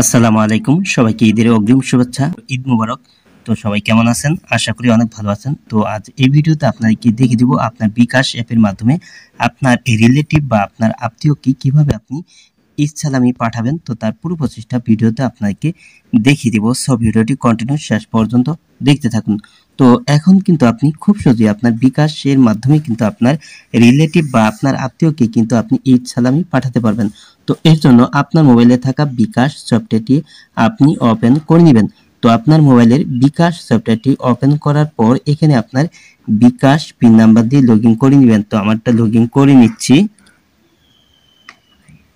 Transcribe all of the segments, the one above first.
আসসালামু আলাইকুম, সবাইকে ঈদের অগ্রিম শুভেচ্ছা। ঈদ মুবারক। তো সবাই কেমন আছেন? আশা করি অনেক ভালো আছেন। তো আজ এই ভিডিওতে আপনাদেরকে দেখিয়ে দিব আপনার বিকাশ অ্যাপের মাধ্যমে আপনার রিলেটিভ বা আপনার আত্মীয়কে কিভাবে আপনি ঈদ সালামি পাঠাবেন। তো তার পুরো প্রচেষ্টা ভিডিওতে আপনাকে দেখিয়ে দিব। সব ভিডিওটি কন্টিনিউ শেষ পর্যন্ত দেখতে থাকুন। তো এখন কিন্তু আপনি খুব সহজেই আপনার বিকাশের মাধ্যমে কিন্তু আপনার রিলেটিভ বা আপনার আত্মীয়কে কিন্তু আপনি ঈদ সালামি পাঠাতে পারবেন। তো এর জন্য আপনার মোবাইলে থাকা বিকাশ সফটওয়্যারটি আপনি ওপেন করে নেবেন। তো আপনার মোবাইলের বিকাশ সফটওয়্যারটি ওপেন করার পর এখানে আপনার বিকাশ পিন নাম্বার দিয়ে লগইন করে নেবেন। তো আমারটা লগইন করে নিচ্ছি।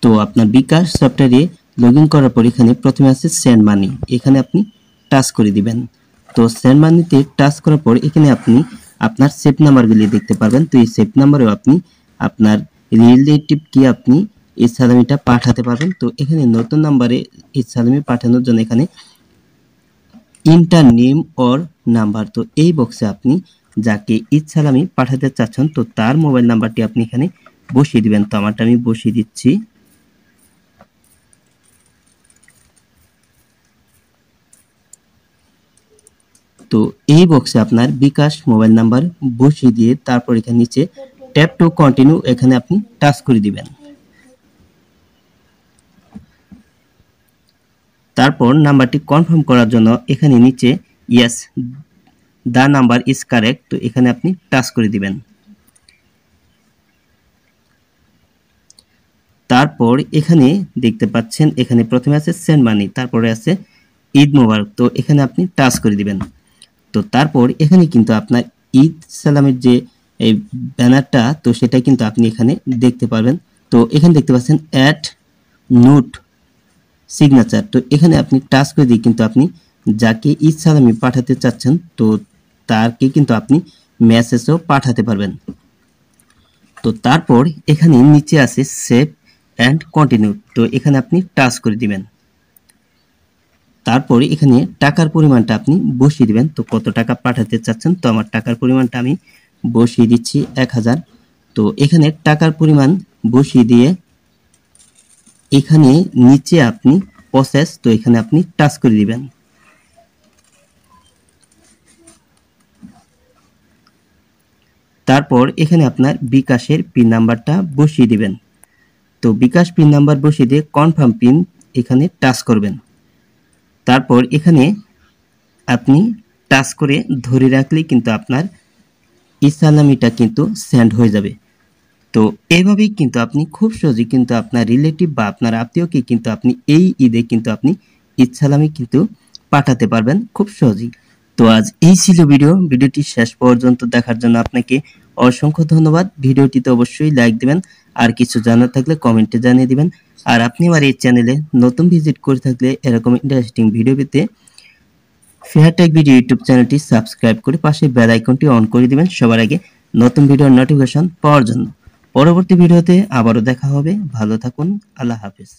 তো আপনার বিকাশ সফটওয়্যারে লগইন করার পর এখানে প্রথমে আছে সেন্ড মানি, এখানে আপনি টাচ করে দিবেন। তো সেন্ড মানিতে টাচ করার পর এখানে আপনি আপনার সেভ নাম্বারগুলি দেখতে পারবেন। তো এই সেভ নাম্বারেও আপনি আপনার রিলেটিভকে আপনি এই সালামিটা পাঠাতে পারবেন। তো এখানে নতুন নাম্বারে এই সালামি পাঠানোর জন্য এখানে ইন্টার নেম অর নাম্বার, তো এই বক্সে আপনি যাকে ঈদ সালামি পাঠাতে চাচ্ছেন তো তার মোবাইল নাম্বারটি আপনি এখানে বসিয়ে দিবেন। তো আমারটা আমি বসিয়ে দিচ্ছি। তো এই বক্সে আপনার বিকাশ মোবাইল নাম্বার বসিয়ে দিয়ে তারপর এখানে নিচে ট্যাপ টু কন্টিনিউ এখানে আপনি টাচ করে দিবেন। তারপর নাম্বারটি কনফার্ম করার জন্য এখানে নিচে yes the number is correct, তো এখানে আপনি টাচ করে দিবেন। তারপর এখানে দেখতে পাচ্ছেন এখানে প্রথমে আছে সেন্ড মানি, তারপরে আছে ঈদ মোবারক, তো এখানে আপনি টাচ করে দিবেন। তো তারপর এখানে কিন্তু আপনার ঈদ সালামের যে এই ব্যানারটা তো সেটা কিন্তু আপনি এখানে দেখতে পারবেন। তো এখানে দেখতে পাচ্ছেন অ্যাড নোট সিগনেচার, তো এখানে আপনি টাচ করে দিয়ে কিন্তু আপনি যাকে ঈদ সালামি পাঠাতে চাচ্ছেন তো তারকে কিন্তু আপনি মেসেজও পাঠাতে পারবেন। তো তারপর এখানে নিচে আছে সেভ অ্যান্ড কন্টিনিউ, তো এখানে আপনি টাচ করে দিবেন। তারপরে এখানে টাকার পরিমাণটা আপনি বসিয়ে দিবেন। তো কত টাকা পাঠাতে চাচ্ছেন, তো আমার টাকার পরিমাণটা আমি বসিয়ে দিচ্ছি 1000। তো এখানে টাকার পরিমাণ বসিয়ে দিয়ে এখানে নিচে আপনি প্রসেস, তো এখানে আপনি টাচ করে দিবেন। তারপর এখানে আপনার বিকাশের পিন নাম্বারটা বসিয়ে দিবেন। তো বিকাশ পিন নাম্বার বসিয়ে দিয়ে কনফার্ম পিন এখানে টাচ করবেন। তারপর এখানে আপনি টাচ করে ধরে রাখলেই কিন্তু আপনার ঈদ সালামিটা কিন্তু সেন্ড হয়ে যাবে। তো এইভাবেই কিন্তু আপনি খুব সহজেই কিন্তু আপনার রিলেটিভ বা আপনার আত্মীয়কে কিন্তু আপনি এই ঈদে কিন্তু আপনি ঈদ সালামি কিন্তু পাঠাতে পারবেন খুব সহজেই। তো আজ এই ছিল ভিডিওটি শেষ পর্যন্ত দেখার জন্য আপনাকে অসংখ্য ধন্যবাদ। ভিডিওটিতে অবশ্যই লাইক দিবেন, আর কিছু জানার থাকলে কমেন্টে জানিয়ে দিবেন। আর আপনি আমার এই চ্যানেলে নতুন ভিজিট করে থাকলে এরকম ইন্টারেস্টিং ভিডিও পেতে ফেয়ার টেক ভিডিও ইউটিউব চ্যানেলটি সাবস্ক্রাইব করে পাশে বেল আইকনটি অন করে দিবেন সবার আগে নতুন ভিডিওর নোটিফিকেশন পাওয়ার জন্য। পরবর্তী ভিডিওতে আবারও দেখা হবে। ভালো থাকুন। আল্লাহ হাফেজ।